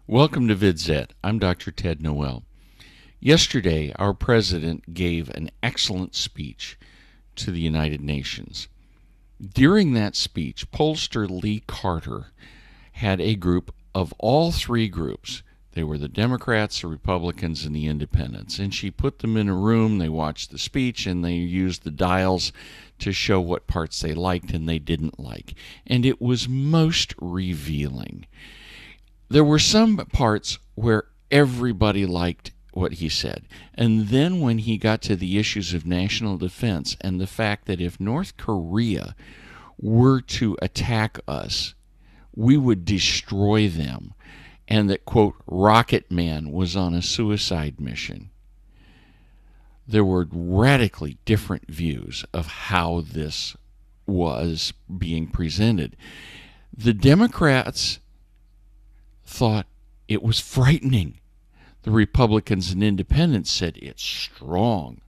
Welcome to VidZet. I'm Dr. Ted Noel. Yesterday, our president gave an excellent speech to the United Nations. During that speech, pollster Lee Carter had a group of all three groups. They were the Democrats, the Republicans, and the Independents. And she put them in a room, they watched the speech, and they used the dials to show what parts they liked and they didn't like. And it was most revealing. There were some parts where everybody liked what he said. And then when he got to the issues of national defense and the fact that if North Korea were to attack us, we would destroy them, and that, quote, Rocket Man was on a suicide mission, there were radically different views of how this was being presented. The Democrats thought it was frightening. The Republicans and Independents said it's strong.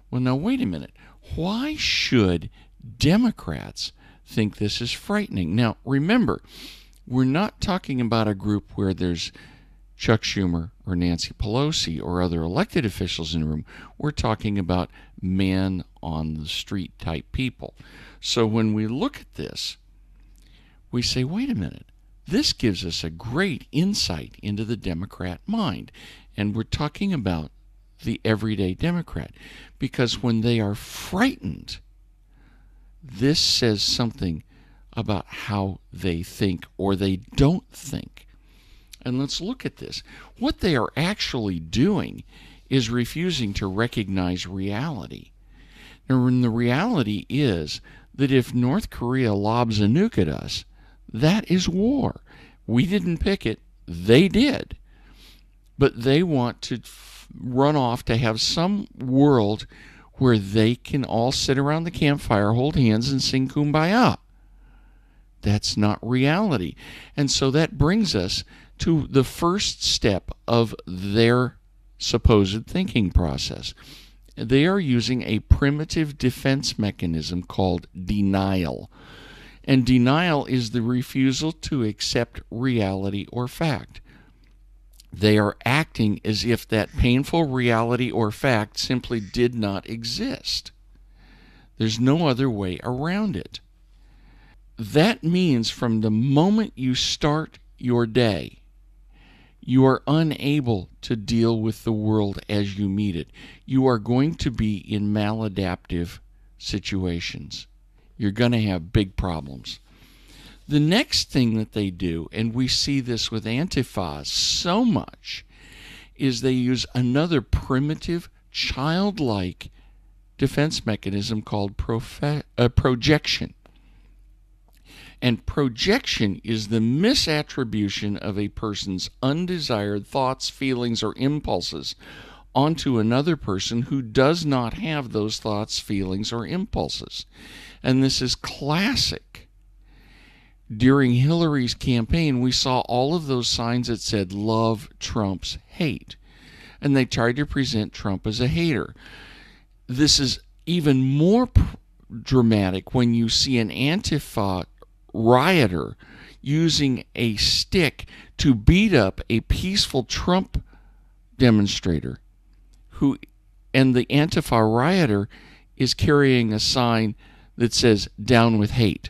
Well, now, wait a minute. Why should Democrats think this is frightening? Now, remember, we're not talking about a group where there's Chuck Schumer or Nancy Pelosi or other elected officials in the room. We're talking about man on the street type people. So when we look at this, we say, wait a minute. This gives us a great insight into the Democrat mind. And we're talking about the everyday Democrat. Because when they are frightened, this says something about how they think or they don't think. And let's look at this. What they are actually doing is refusing to recognize reality. Now, the reality is that if North Korea lobs a nuke at us, that is war. We didn't pick it. They did. But they want to run off to have some world where they can all sit around the campfire, hold hands, and sing Kumbaya. That's not reality. And so that brings us to the first step of their supposed thinking process. They are using a primitive defense mechanism called denial. And denial is the refusal to accept reality or fact. They are acting as if that painful reality or fact simply did not exist. There's no other way around it. That means from the moment you start your day, you are unable to deal with the world as you meet it. You are going to be in maladaptive situations. You're going to have big problems. The next thing that they do, and we see this with Antifa so much, is they use another primitive, childlike defense mechanism called projection. And projection is the misattribution of a person's undesired thoughts, feelings, or impulses onto another person who does not have those thoughts, feelings, or impulses. And this is classic. During Hillary's campaign, we saw all of those signs that said, love trumps hate. And they tried to present Trump as a hater. This is even more dramatic when you see an Antifa rioter using a stick to beat up a peaceful Trump demonstrator and the Antifa rioter is carrying a sign that says down with hate.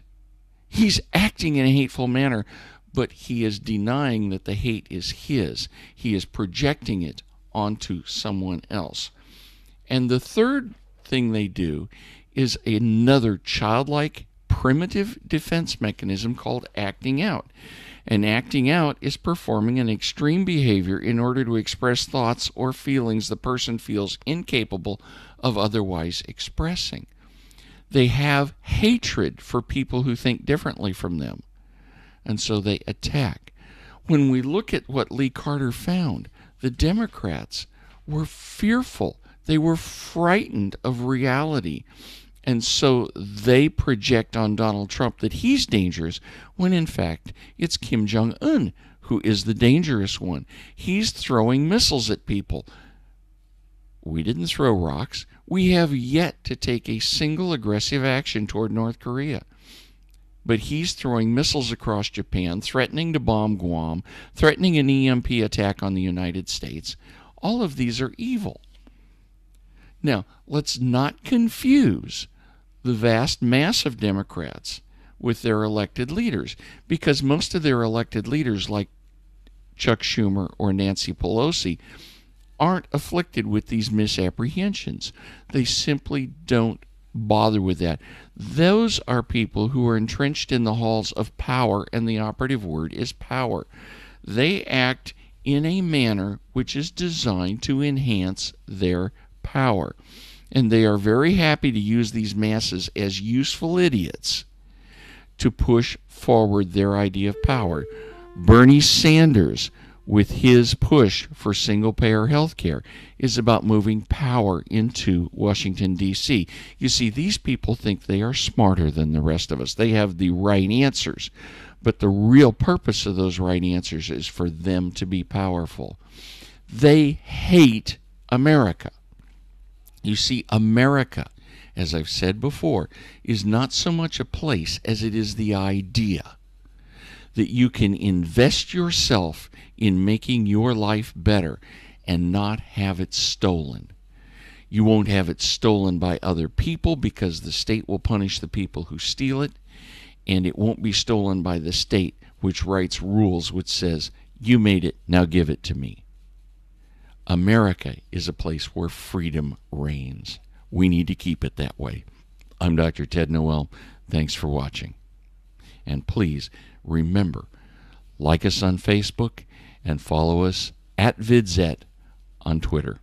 He's acting in a hateful manner, but he is denying that the hate is his. He is projecting it onto someone else. And the third thing they do is another childlike primitive defense mechanism called acting out. And acting out is performing an extreme behavior in order to express thoughts or feelings the person feels incapable of otherwise expressing. They have hatred for people who think differently from them, and so they attack. When we look at what Lee Carter found, the Democrats were fearful. They were frightened of reality. And so they project on Donald Trump that he's dangerous, when in fact it's Kim Jong-un who is the dangerous one. He's throwing missiles at people. We didn't throw rocks. We have yet to take a single aggressive action toward North Korea. but he's throwing missiles across Japan, threatening to bomb Guam, threatening an EMP attack on the United States. All of these are evil. Now, let's not confuse the vast mass of Democrats with their elected leaders, because most of their elected leaders, like Chuck Schumer or Nancy Pelosi, aren't afflicted with these misapprehensions. They simply don't bother with that. Those are people who are entrenched in the halls of power, and the operative word is power. They act in a manner which is designed to enhance their power. And they are very happy to use these masses as useful idiots to push forward their idea of power. Bernie Sanders, with his push for single-payer health care, is about moving power into Washington, D.C. You see, these people think they are smarter than the rest of us. They have the right answers. But the real purpose of those right answers is for them to be powerful. They hate America. You see, America, as I've said before, is not so much a place as it is the idea that you can invest yourself in making your life better and not have it stolen. You won't have it stolen by other people because the state will punish the people who steal it, and it won't be stolen by the state, which writes rules which says, you made it, now give it to me. America is a place where freedom reigns. We need to keep it that way. I'm Dr. Ted Noel. Thanks for watching. And please remember, like us on Facebook and follow us at VidZet on Twitter.